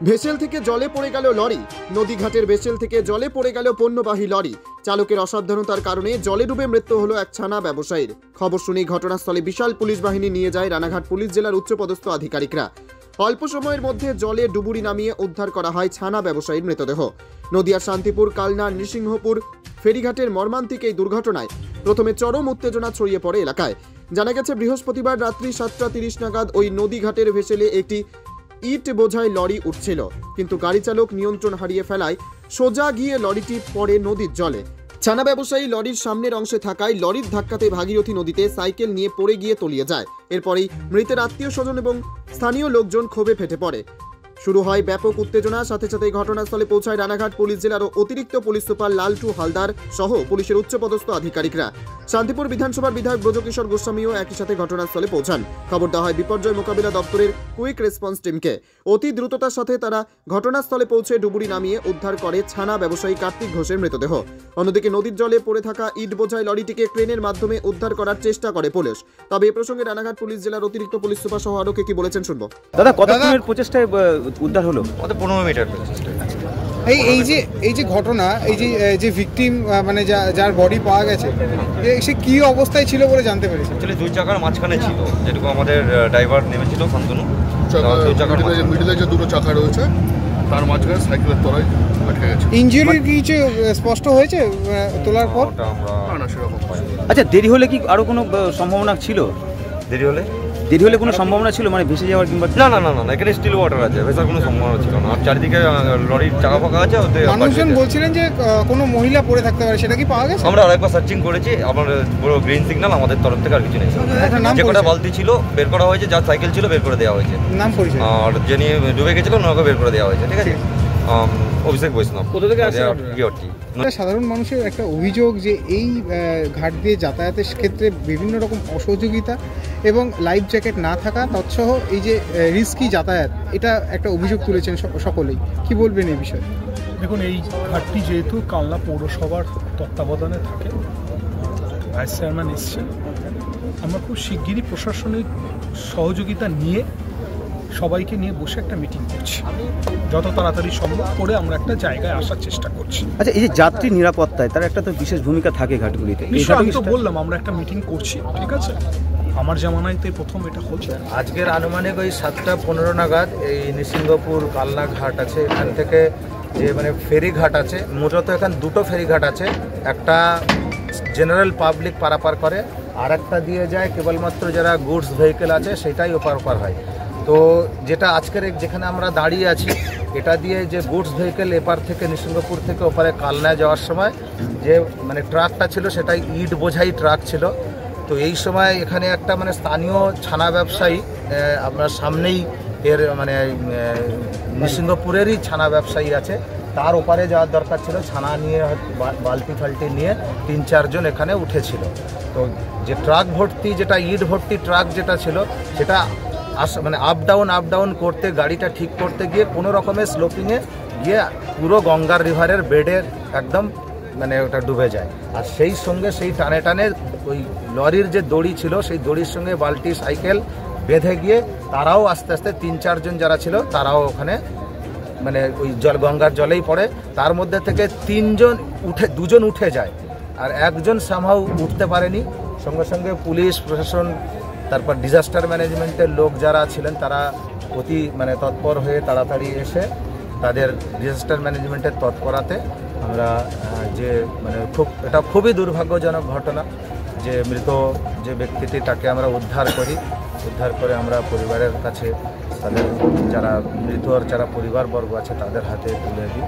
Vessel থেকে জলে পড়ে গেল লরি। নদীঘাটের ভেসেল থেকে জলে পড়ে গেল পণ্যবাহী লরি। চালকের অসাবধানতার কারণে জলে ডুবে মৃত্যু হলো এক ছানা ব্যবসায়ীর। খবর শুনে ঘটনাস্থলে বিশাল পুলিশ বাহিনী নিয়ে যায় রানাঘাট পুলিশ জেলার উচ্চপদস্থ আধিকারিকরা। অল্প সময়ের মধ্যে জলে ডুবুরি নামিয়ে উদ্ধার করা হয় ছানা ব্যবসায়ীর মৃতদেহ। নদিয়ার শান্তিপুর, কালনা, নৃসিংহপুর ফেরিঘাটের মর্মান্তিক এই দুর্ঘটনায় প্রথমে চরম উত্তেজনা ছড়িয়ে পড়ে এলাকায়। জানা গেছে, বৃহস্পতিবার রাত্রি 7:30 নাগাদ ওই নদীঘাটের ভেসেলে একটি ইট বোঝাই লরি উঠছিল, কিন্তু গাড়ি চালক নিয়ন্ত্রণ হারিয়ে ফেলায় সোজা গিয়ে লরিটি পড়ে নদীর জলে। ছানা ব্যবসায়ী লরির সামনের অংশে থাকায় লরির ধাক্কাতে ভাগীরথী নদীতে সাইকেল নিয়ে পড়ে গিয়ে তলিয়ে যায়। এরপরেই মৃতের আত্মীয় স্বজন এবং স্থানীয় লোকজন ক্ষোভে ফেটে পড়ে। শুরু হয় ব্যাপক উত্তেজনা। সাথে সাথে ঘটনাস্থলে পৌঁছায় রানাঘাট পুলিশ জেলার অতিরিক্ত পুলিশ সুপার লালটু হালদার সহ পুলিশের উচ্চপদস্থ আধিকারিকরা। শান্তিপুর বিধানসভার বিধায়ক ব্রজকিশোর গোস্বামীও একই সাথে ঘটনাস্থলে পৌঁছান। খবর দেওয়া হয় বিপর্যয় মোকাবিলা দপ্তরের কুইক রেসপন্স টিমকে। অতি দ্রুততার সাথে তারা ঘটনাস্থলে পৌঁছে ডুবুরি নামিয়ে উদ্ধার করে ছানা ব্যবসায়ী কার্তিক ঘোষের মৃতদেহ। অন্যদিকে নদীর জলে পড়ে থাকা ইট বোঝাই লরিটিকে ক্রেনের মাধ্যমে উদ্ধার করার চেষ্টা করে পুলিশ। তবে এ প্রসঙ্গে রানাঘাট পুলিশ জেলার অতিরিক্ত পুলিশ সুপার সহ আরো কি বলেছেন শুনবো। দাদা, কতক্ষণের প্রচেষ্টায় উদ্ধার হলো? 15 মিটার প্রচেষ্টা। এই যে ঘটনা, যে ভিকটিম মানে যার বডি পাওয়া গেছে, সে কি অবস্থায় ছিল বলে জানতে পেরেছে? অ্যাকচুয়ালি দুই চাকার মাঝখানে ছিল, যেটুকু আমাদের ড্রাইভার নেমেছিল শান্তনু। মিডিলে যে দুটো চাকা রয়েছে তার মাঝখানে সাইকেলের তলায় আটকে গেছে। ইনজুরি কিছু স্পষ্ট হয়েছে তোলার পর? না, সেরকম। আচ্ছা, দেরি হলে কি আরো কোনো সম্ভাবনা ছিল? দেরি হলে কোনো সম্ভাবনা ছিল, মানে ভেসে যাওয়ার কিংবা? না, এখানে স্টিল ওয়াটার আছে, ভেসার কোনো সম্ভাবনা ছিল না। আর চারিদিকে লরির চাকা ফাঁকা আছে। মানুষজন বলছিলেন যে কোনো মহিলা পড়ে থাকতে পারে, সেটা কি পাওয়া গেছে? আমরা আরেকবার সার্চিং করেছি, আমার পুরো গ্রিন সিগন্যাল আমাদের তরফ থেকে, আর কিছু নেই। যে কটা বালতি ছিল বের করা হয়েছে, যার সাইকেল ছিল বের করে দেওয়া হয়েছে। নাম পরিচয়? আর যিনি ডুবে গেছিল ওনাকে বের করে দেওয়া হয়েছে। ঠিক আছে। অভিষেক বৈষ্ণব। সাধারণ মানুষের একটা অভিযোগ যে এই ঘাট দিয়ে যাতায়াতের ক্ষেত্রে বিভিন্ন রকম অসহযোগিতা এবং লাইফ জ্যাকেট না থাকা তৎসহ এই যে রিস্কি যাতায়াত, এটা একটা অভিযোগ তুলেছেন সকলেই। কি বলবেন এই বিষয়ে? দেখুন, এই ঘাটটি যেহেতু কালনা পৌরসভার তত্ত্বাবধানে থাকে, ভাইস চেয়ারম্যান এসছেন, আমরা খুব শিগগিরই প্রশাসনিক সহযোগিতা নিয়ে সবাইকে নিয়ে বসে একটা মিটিং করছি। যত তাড়াতাড়ি সম্ভব করে আমরা একটা জায়গায় আসার চেষ্টা করছি। আচ্ছা, এই যে যাত্রী নিরাপত্তায় তার একটা তো বিশেষ ভূমিকা থাকে ঘাটগুলিতে। আমি তো বললাম আমরা একটা মিটিং করছি, ঠিক আছে? আমার জামানাইতে প্রথম এটা হচ্ছে। আজকের আনুমানিক ওই 7:15 নাগাদ এই নৃসিংহপুর কালনা ঘাট আছে, এখান থেকে যে মানে ফেরিঘাট আছে, মূলত এখানে দুটো ফেরিঘাট আছে। একটা জেনারেল পাবলিক পারাপার করে, আর একটা দিয়ে যায় কেবলমাত্র যারা গুডস ভেহিকেল আছে সেটাই ওপার হয়। তো যেটা আজকের যেখানে আমরা দাঁড়িয়ে আছি, এটা দিয়ে যে গুডস ভেহিকেল এপার থেকে নৃসিংহপুর থেকে ওপারে কালনায় যাওয়ার সময় যে মানে ট্রাকটা ছিল, সেটাই ইট বোঝাই ট্রাক ছিল। তো এই সময় এখানে একটা মানে স্থানীয় ছানা ব্যবসায়ী, আপনার সামনেই এর মানে নৃসিংহপুরেরই ছানা ব্যবসায়ী আছে, তার ওপারে যাওয়ার দরকার ছিল। ছানা নিয়ে বালতি ফাল্টি নিয়ে 3-4 জন এখানে উঠেছিল। তো যে ট্রাক ভর্তি, যেটা ইট ভর্তি ট্রাক যেটা ছিল, সেটা মানে আপ ডাউন করতে, গাড়িটা ঠিক করতে গিয়ে কোনো রকমের স্লোপিংয়ে গিয়ে পুরো গঙ্গার রিভারের বেডের একদম মানে ওটা ডুবে যায়। আর সেই সঙ্গে সেই টানে ওই লরির যে দড়ি ছিল, সেই দড়ির সঙ্গে বালতি সাইকেল বেঁধে গিয়ে তারাও আস্তে আস্তে 3-4 জন যারা ছিল তারাও ওখানে মানে ওই গঙ্গার জলেই পড়ে। তার মধ্যে থেকে 2জন উঠে যায়, আর একজন সামহাউ উঠতে পারেনি। সঙ্গে পুলিশ প্রশাসন, তারপর ডিজাস্টার ম্যানেজমেন্টের লোক যারা ছিলেন তারা অতি মানে তৎপর হয়ে তাড়াতাড়ি এসে তাদের ডিজাস্টার ম্যানেজমেন্টের তৎপরতাতে আমরা যে মানে এটা খুবই দুর্ভাগ্যজনক ঘটনা যে মৃত যে ব্যক্তিটি, তাকে আমরা উদ্ধার করে আমরা পরিবারের কাছে, তাদের যারা মৃতর যারা পরিবারবর্গ আছে তাদের হাতে তুলে দিই।